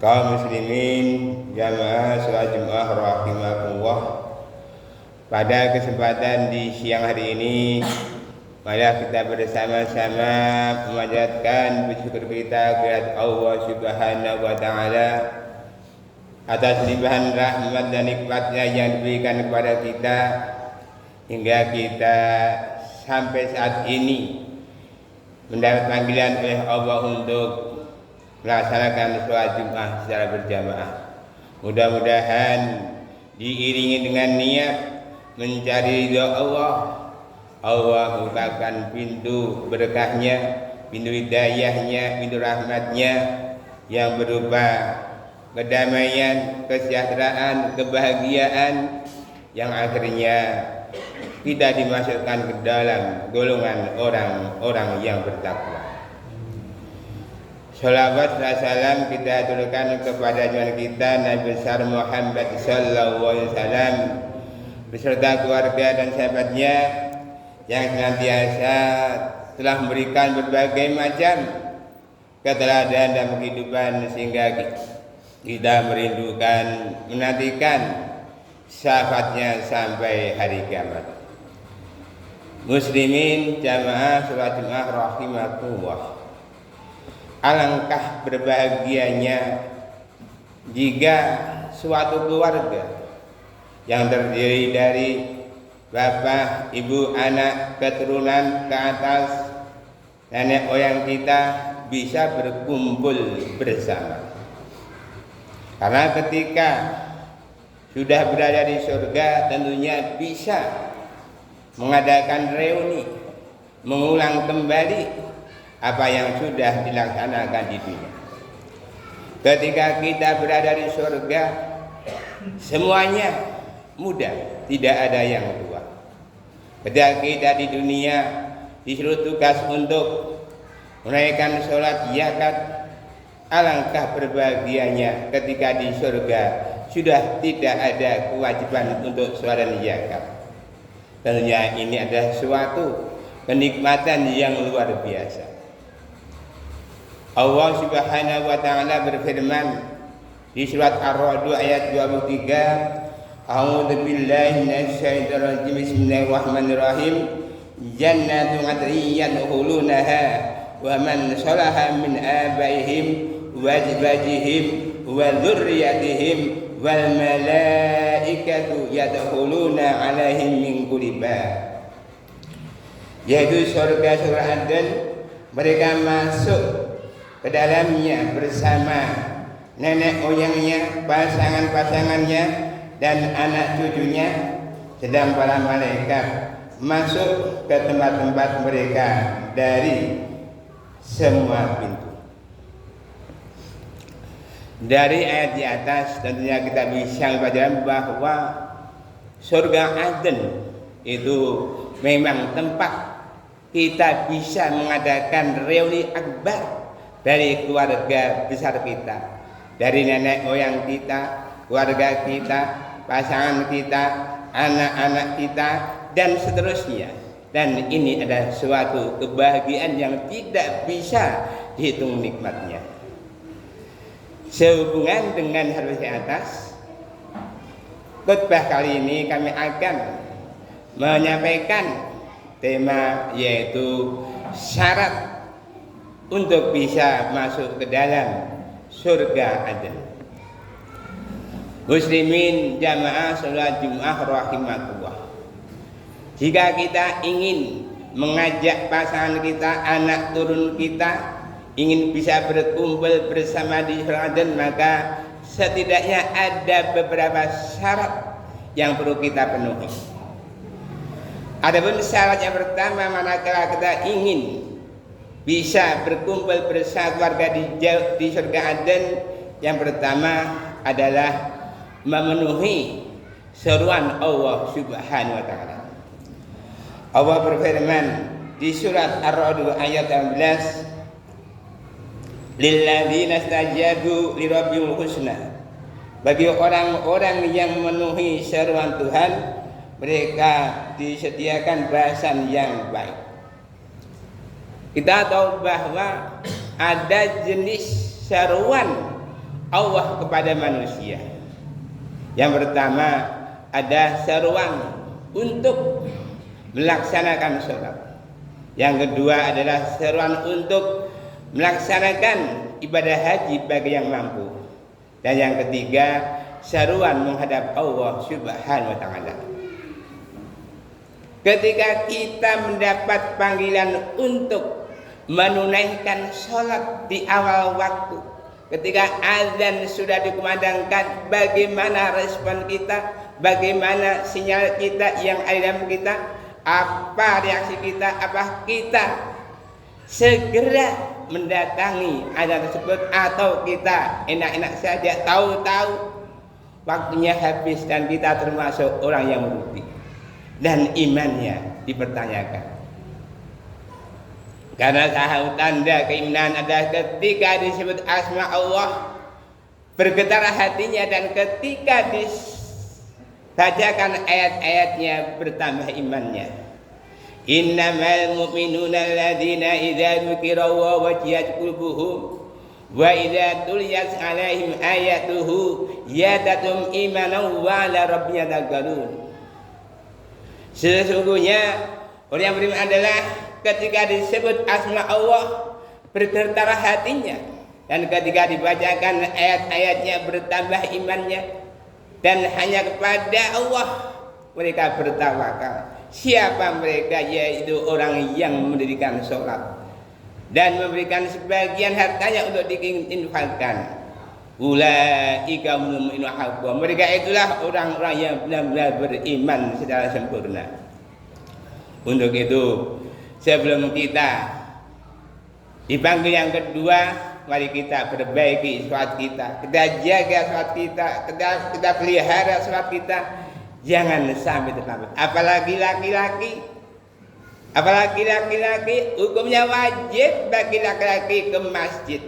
Kaum muslimin jamaah sholat Jumat rahimakumullah. Pada kesempatan di siang hari ini, marilah kita bersama-sama memanjatkan bersyukur kita kepada Allah Subhanahu wa taala atas limpahan rahmat dan nikmatnya yang diberikan kepada kita hingga kita sampai saat ini mendapat panggilan oleh Allah untuk melaksanakan sholat Jumat secara berjamaah. Mudah-mudahan diiringi dengan niat mencari ridha Allah, Allah bukakan pintu berkahnya, pintu hidayahnya, pintu rahmatnya yang berupa kedamaian, kesejahteraan, kebahagiaan yang akhirnya kita dimasukkan ke dalam golongan orang-orang yang bertakwa. Salawat dan salam kita aturkan kepada junjungan kita Nabi besar Muhammad sallallahu alaihi wasallam beserta keluarga dan sahabatnya yang senantiasa telah memberikan berbagai macam keteladanan dalam kehidupan sehingga kita merindukan, menantikan syafaatnya sampai hari kiamat. Muslimin jamaah sholat Jumat rahimakumullah. Alangkah berbahagianya jika suatu keluarga yang terdiri dari bapak, ibu, anak, keturunan ke atas, nenek moyang kita bisa berkumpul bersama. Karena ketika sudah berada di surga tentunya bisa mengadakan reuni, mengulang kembali apa yang sudah dilaksanakan di dunia. Ketika kita berada di surga, semuanya mudah, tidak ada yang tua. Ketika kita di dunia disuruh tugas untuk menaikkan sholat zakat, alangkah berbahagianya ketika di surga sudah tidak ada kewajiban untuk sholat dan zakat. Tentunya ini adalah suatu kenikmatan yang luar biasa. Allah Subhanahu wa taala berfirman di surat Ar-Ra'd ayat 23, A'udzu billahi minasyaitonir rajim. Bismillahirrahmanirrahim. Jannatu 'adnin yadkhulunaha wa man salaha min abaihim wa azwajihim wa dzurriyyatihim wal malaikatu yadkhuluna 'alaihim min kulli bab. Yaitu surga Aden, mereka masuk ke dalamnya bersama nenek moyangnya, pasangan-pasangannya dan anak cucunya, sedang para malaikat masuk ke tempat-tempat mereka dari semua pintu. Dari ayat di atas tentunya kita bisa mempelajari bahwa surga Aden itu memang tempat kita bisa mengadakan reuni akbar dari keluarga besar kita, dari nenek moyang kita, keluarga kita, pasangan kita, anak-anak kita, dan seterusnya. Dan ini adalah suatu kebahagiaan yang tidak bisa dihitung nikmatnya. Sehubungan dengan hal di atas, khutbah kali ini kami akan menyampaikan tema yaitu syarat untuk bisa masuk ke dalam surga Aden. Muslimin jamaah sholat Jumat rahimakumullah. Jika kita ingin mengajak pasangan kita, anak turun kita, ingin bisa berkumpul bersama di surga Aden, maka setidaknya ada beberapa syarat yang perlu kita penuhi. Adapun syarat yang pertama, manakala kita ingin bisa berkumpul bersama keluarga di surga Aden, yang pertama adalah memenuhi seruan Allah Subhanahu wa taala. Allah berfirman di surat Ar-Ra'd ayat 16, lilladzina istajabu lirabbihimul husna. Bagi orang-orang yang memenuhi seruan Tuhan, mereka disediakan bahasan yang baik. Kita tahu bahwa ada jenis seruan Allah kepada manusia. Yang pertama ada seruan untuk melaksanakan sholat. Yang kedua adalah seruan untuk melaksanakan ibadah haji bagi yang mampu. Dan yang ketiga seruan menghadap Allah Subhanahu wa ta'ala. Ketika kita mendapat panggilan untuk menunaikan sholat di awal waktu, ketika azan sudah dikumandangkan, bagaimana respon kita, bagaimana sinyal kita yang ada dalam kita, apa reaksi kita, apa kita segera mendatangi azan tersebut, atau kita enak-enak saja tahu-tahu waktunya habis dan kita termasuk orang yang merugi dan imannya dipertanyakan. Karena salah tanda keimanan adalah ketika disebut asma Allah bergetar hatinya, dan ketika dibacakan ayat-ayatnya bertambah imannya. Innamal mu'minuna alladzina idza dzukira Allahu wajiyat qulubuhum wa idza tuliyat 'alaihim ayatuhu yadatum imanan wa 'ala rabbihim yatawakkalun. Sesungguhnya orang yang beriman adalah ketika disebut asma Allah bergetar hatinya, dan ketika dibacakan ayat-ayatnya bertambah imannya, dan hanya kepada Allah mereka bertawakal. Siapa mereka? Yaitu orang yang mendirikan sholat dan memberikan sebagian hartanya untuk diinfakkan. Ulaika humul mu'minun haqqan. Mereka itulah orang-orang yang benar-benar beriman secara sempurna. Untuk itu, sebelum kita dipanggil yang kedua, mari kita perbaiki sholat kita, kita jaga sholat kita, kita pelihara sholat kita. Jangan sampai terlambat. Apalagi laki-laki, hukumnya wajib bagi laki-laki ke masjid.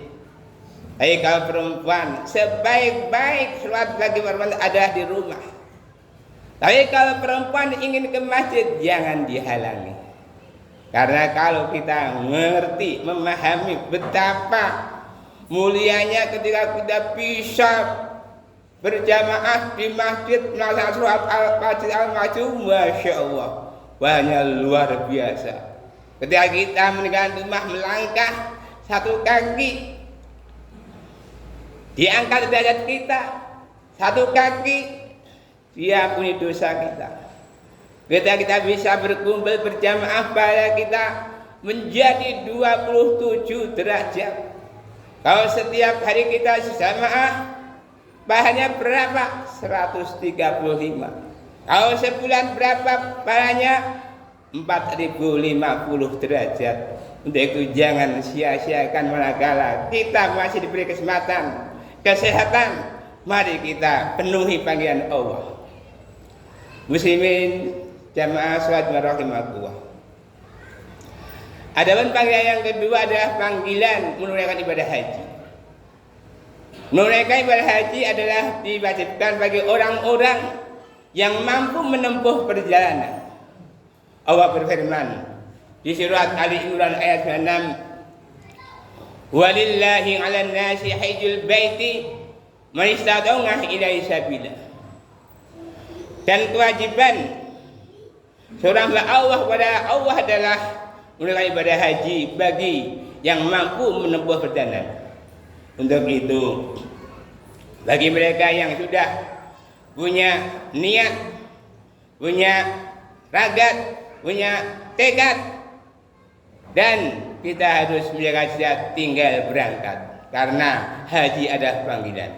Tapi kalau perempuan, sebaik-baik sholat bagi perempuan adalah di rumah. Tapi kalau perempuan ingin ke masjid, jangan dihalangi. Karena kalau kita mengerti, memahami betapa mulianya ketika kita bisa berjamaah di masjid melaksanakan sholat al-fajr al-majum, masya Allah, banyak luar biasa. Ketika kita meninggalkan rumah melangkah satu kaki, diangkat derajat kita satu kaki, diampuni dosa kita. Ketika kita bisa berkumpul berjamaah, pada kita menjadi 27 derajat. Kalau setiap hari kita jamaah, pahalanya berapa? 135. Kalau sebulan berapa pahalanya? 4050 derajat. Untuk itu jangan sia-siakan manakala kita masih diberi kesempatan, kesehatan. Mari kita penuhi panggilan Allah. Muslimin jamaah sholat rahimakumullah. Adapun panggilan yang kedua adalah panggilan menunaikan ibadah haji. Menunaikan ibadah haji adalah diwajibkan bagi orang-orang yang mampu menempuh perjalanan. Allah berfirman di surat Ali Imran ayat 6, walillahi 'alan nasi hajjul baiti man istata'a ilaihi sabila. Dan kewajiban seorang Allah kepada Allah adalah menunaikan ibadah haji bagi yang mampu menempuh perjalanan. Untuk itu, bagi mereka yang sudah punya niat, punya ragat, punya tekad, dan kita harus menjaga siap tinggal berangkat, karena haji adalah panggilan.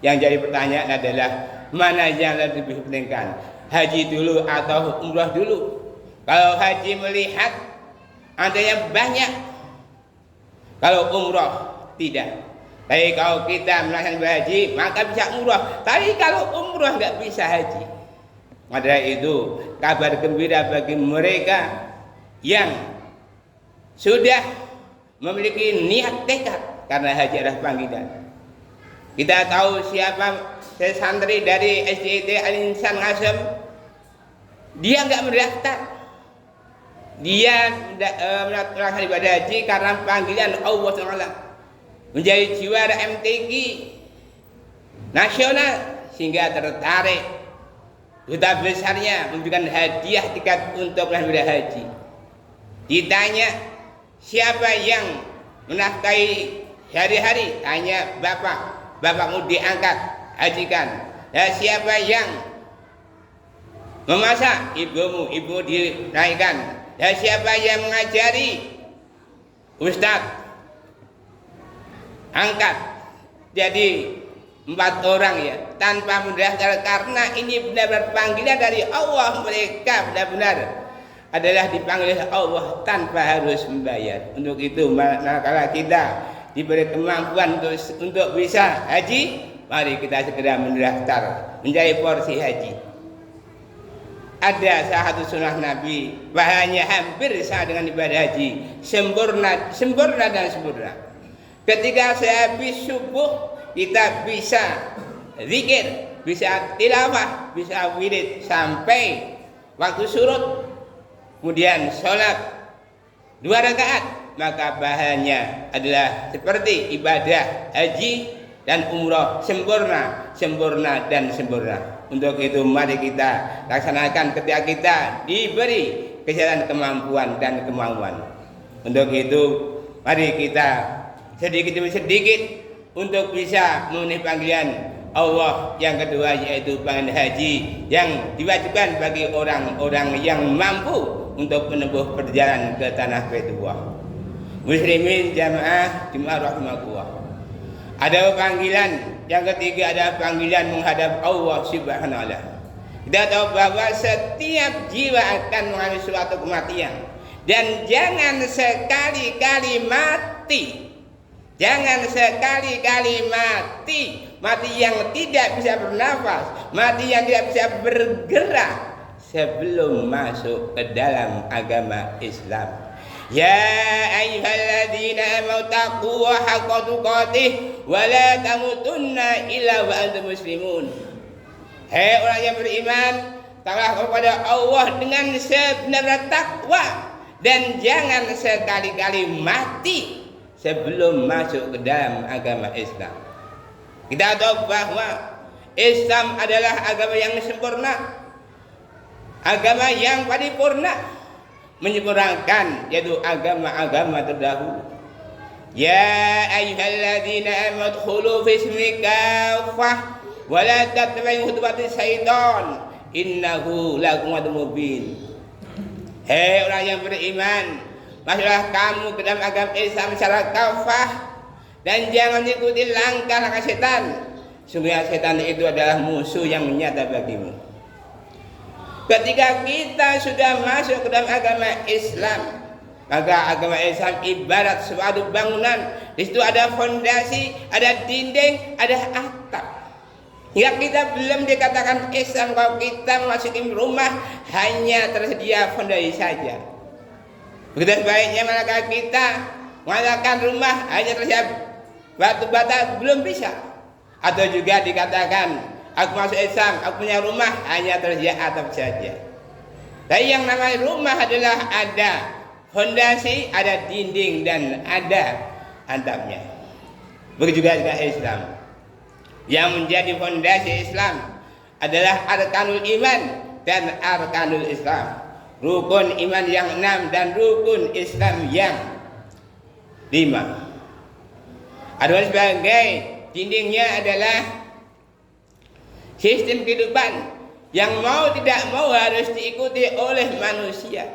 Yang jadi pertanyaan adalah mana yang lebih pentingkan, haji dulu atau umrah dulu? Kalau haji melihat adanya banyak, kalau umrah tidak. Tapi kalau kita melaksanakan haji, maka bisa umrah. Tapi kalau umrah nggak bisa haji. Maka itu kabar gembira bagi mereka yang sudah memiliki niat tekad, karena haji adalah panggilan. Kita tahu siapa santri dari SDIT Al-Insan Ngasem, dia nggak mendaftar. Dia melaksanakan ibadah haji karena panggilan Allah SWT. Menjadi juara MTQ nasional sehingga tertarik duta besarnya memberikan hadiah tiket untuk mengambil haji. Ditanya siapa yang menafkahi hari-hari, tanya bapakmu diangkat hajikan. Ya, siapa yang memasak, ibu dinaikkan. Ya, siapa yang mengajari, ustadz angkat. Jadi 4 orang ya, tanpa mendaftar, karena ini benar-benar panggilan dari Allah. Mereka benar-benar adalah dipanggil oleh Allah tanpa harus membayar. Untuk itu manakala kita diberi kemampuan untuk bisa haji, mari kita segera mendaftar menjadi porsi haji. Ada salah satu sunnah Nabi, bahannya hampir sama dengan ibadah haji, sempurna dan sempurna. Ketika sehabis subuh kita bisa zikir, bisa tilawah, bisa wirid sampai waktu surut, kemudian sholat 2 rakaat, maka bahannya adalah seperti ibadah haji dan umroh, sempurna dan sempurna. Untuk itu mari kita laksanakan ketika kita diberi kesehatan, kemampuan dan kemauan. Untuk itu mari kita sedikit demi sedikit untuk bisa memenuhi panggilan Allah yang kedua, yaitu panggilan haji yang diwajibkan bagi orang-orang yang mampu untuk menempuh perjalanan ke tanah Baitullah. Muslimin jamaah rahimakumullah. Ada panggilan yang ketiga, ada panggilan menghadap Allah Subhanahu wa taala. Kita tahu bahwa setiap jiwa akan mengalami suatu kematian, dan jangan sekali-kali mati. Jangan sekali-kali mati yang tidak bisa bernafas, mati yang tidak bisa bergerak sebelum masuk ke dalam agama Islam. Ya ayyuhalladzina amanu taqullaha haqqa tuqatih wa la tamutunna illa wa antum muslimun. Hai orang yang beriman, takwalah kepada Allah dengan sebenar takwa, dan jangan sekali-kali mati sebelum masuk ke dalam agama Islam. Kita tahu bahwa Islam adalah agama yang sempurna, agama yang paripurna, menyempurnakan yaitu agama-agama terdahulu. Ya ayyuhalladzina amanu udkhulu fi kafah wa la tattabi'u khutuwatis syaitan innahu lakum aduwwun mubin. Hei orang yang beriman, masuklah kamu ke dalam agama Islam secara kafah dan jangan ikuti langkah-langkah setan. Sungguh setan itu adalah musuh yang nyata bagimu. Ketika kita sudah masuk ke dalam agama Islam, maka agama Islam ibarat suatu bangunan. Di situ ada fondasi, ada dinding, ada atap. Hingga kita belum dikatakan Islam kalau kita memasuki rumah hanya tersedia fondasi saja. Begitu sebaliknya manakala kita mengatakan rumah hanya tersedia batu bata, belum bisa. Atau juga dikatakan aku masuk Islam, aku punya rumah hanya tersedia atap saja. Tapi yang namanya rumah adalah ada fondasi, ada dinding dan ada atapnya. Begitu juga dengan Islam. Yang menjadi fondasi Islam adalah arkanul iman dan arkanul Islam. Rukun iman yang 6 dan rukun Islam yang 5. Adapun sebagai dindingnya adalah sistem kehidupan yang mau tidak mau harus diikuti oleh manusia.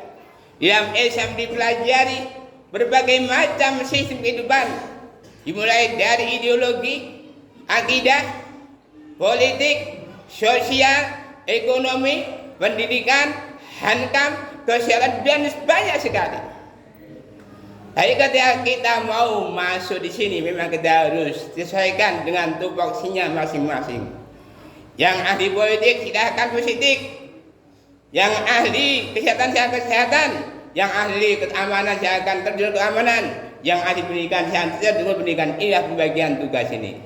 Dalam Islam dipelajari berbagai macam sistem kehidupan, dimulai dari ideologi, akidah, politik, sosial, ekonomi, pendidikan, hankam, kesehatan, dan banyak sekali. Tapi ketika kita mau masuk di sini, memang kita harus disesuaikan dengan tupoksinya masing-masing. Yang ahli politik silahkan politik, yang ahli kesehatan silahkan kesehatan, yang ahli keamanan silahkan terjun keamanan, yang ahli pendidikan silahkan terjun pendidikan. Inilah pembagian tugas ini.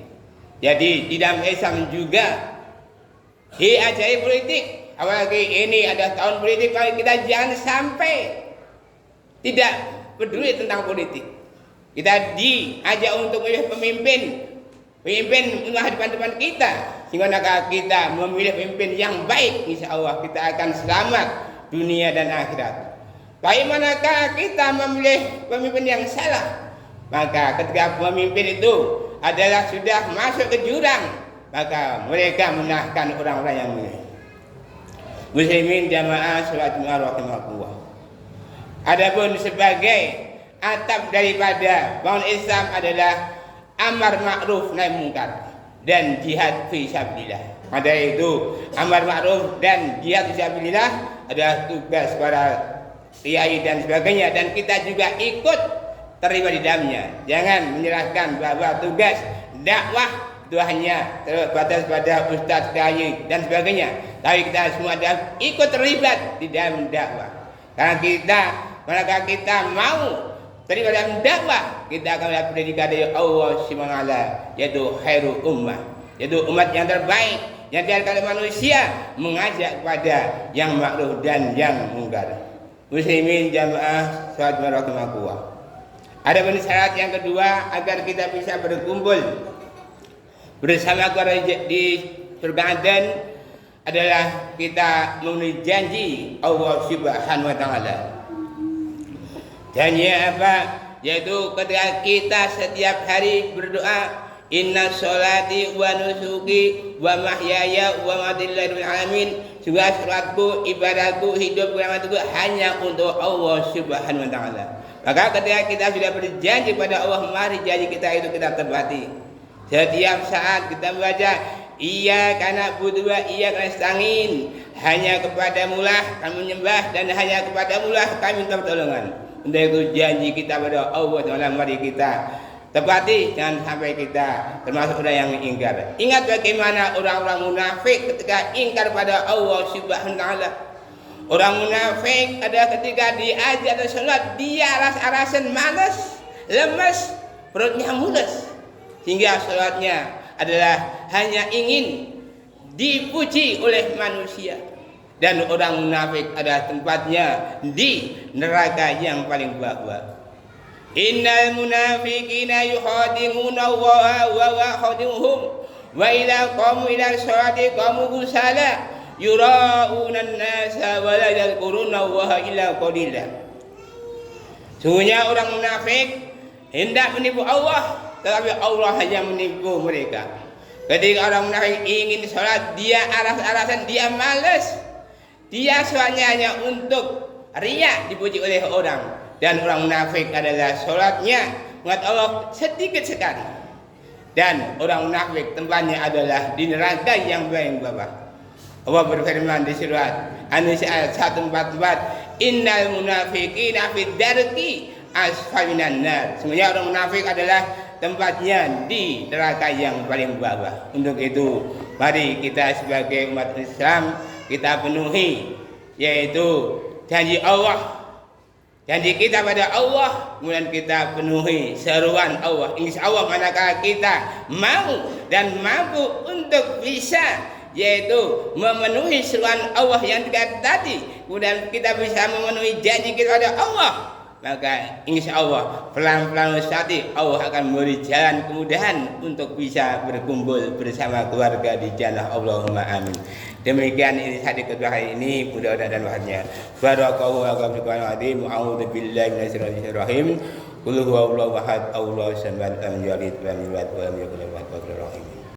Jadi di dalam Islam juga diajari politik. Apalagi ini ada tahun politik, kalau kita jangan sampai tidak peduli tentang politik. Kita diajak untuk menjadi pemimpin pemimpin depan-depan kita, sehingga kita memilih pemimpin yang baik, insya Allah kita akan selamat dunia dan akhirat. Bagaimanakah kita memilih pemimpin yang salah? Maka ketika pemimpin itu adalah sudah masuk ke jurang, maka mereka menahkan orang-orang yang milih. Muslimin jamaah salat Jumat rahimakumullah. Adapun sebagai atap daripada bangun Islam adalah amar ma'ruf nahi munkar dan jihad fi sabilillah. Pada itu amar ma'ruf dan jihad fi sabilillah adalah tugas para kiai dan sebagainya, dan kita juga ikut terlibat di dalamnya. Jangan menyerahkan bahwa tugas dakwah itu hanya terbatas pada ustaz, kiai dan sebagainya, tapi kita semua adalah ikut terlibat di dalam dakwah. Karena manakala kita mau terlibat dalam dakwah, kita akan melihat predikat dari Allah SWT, yaitu khairul ummah, yaitu umat yang terbaik yang diantara manusia, mengajak kepada yang ma'ruf dan yang mungkar. Muslimin jamaah salat rahimakumullah. Ada syarat yang kedua agar kita bisa berkumpul bersama keluarga di surga Aden adalah kita memenuhi janji Allah Subhanahu wa taala. Janji apa? Yaitu ketika kita setiap hari berdoa, inna sholati wa nusuki wa mahyaya wa mamati lillahi alamin. Juga salatku, ibadahku, hidup kiamatku hanya untuk Allah Subhanahu wa taala. Maka ketika kita sudah berjanji pada Allah, mari janji kita itu kita tepati. Setiap saat kita membaca iyyaka na'budu wa iyyaka nasta'in, hanya kepadamu lah kami menyembah dan hanya kepadamu lah kami minta pertolongan. Untuk itu janji kita pada Allah Taala, mari kita tepati, jangan sampai kita termasuk orang yang ingkar. Ingat bagaimana orang-orang munafik ketika ingkar pada Allah Subhanahu wa taala. Orang munafik adalah ketika diajak salat dia aras-arasan, malas, lemas, perutnya mules, sehingga salatnya adalah hanya ingin dipuji oleh manusia. Dan orang munafik adalah tempatnya di neraka yang paling bawah. Innal munafiqina yukhadi'una Allah wa huwa khadi'uhum wa idza qamu ila sholati qamu kusala yura'una an-nasa wa la yadhkuruna Allaha illa qalila. Sungguhnya orang munafik hendak menipu Allah, tetapi Allah hanya menipu mereka. Ketika orang munafik ingin sholat, dia aras-arasan, dia malas, dia sholatnya hanya untuk riya, dipuji oleh orang. Dan orang munafik adalah sholatnya mengat Allah sedikit sekali. Dan orang munafik tempatnya adalah di neraka yang paling bawah. Allah berfirman di surat An-Nisa 144, innal munafiqina fid darki asfalinan nar. Sebenarnya orang munafik adalah tempatnya di neraka yang paling bawah. Untuk itu mari kita sebagai umat Islam kita penuhi, yaitu janji Allah, janji kita pada Allah, kemudian kita penuhi seruan Allah. Insya Allah manakala kita mau dan mampu untuk bisa, yaitu memenuhi seruan Allah yang tadi, kemudian kita bisa memenuhi janji kita pada Allah, maka insya Allah pelan-pelan saja Allah akan memberi jalan kemudahan untuk bisa berkumpul bersama keluarga di jannah. Allahumma amin. Demikian ini hadis kedua hari ini, mudah-mudahan dan wahatnya. Barakallahu lakum fil Qur'anil azim. A'udzu billahi minasyaitonir rajim. Qul huwallahu ahad, Allahu samad, lam yalid wa lam yulad wa lam yakul lahu kufuwan ahad.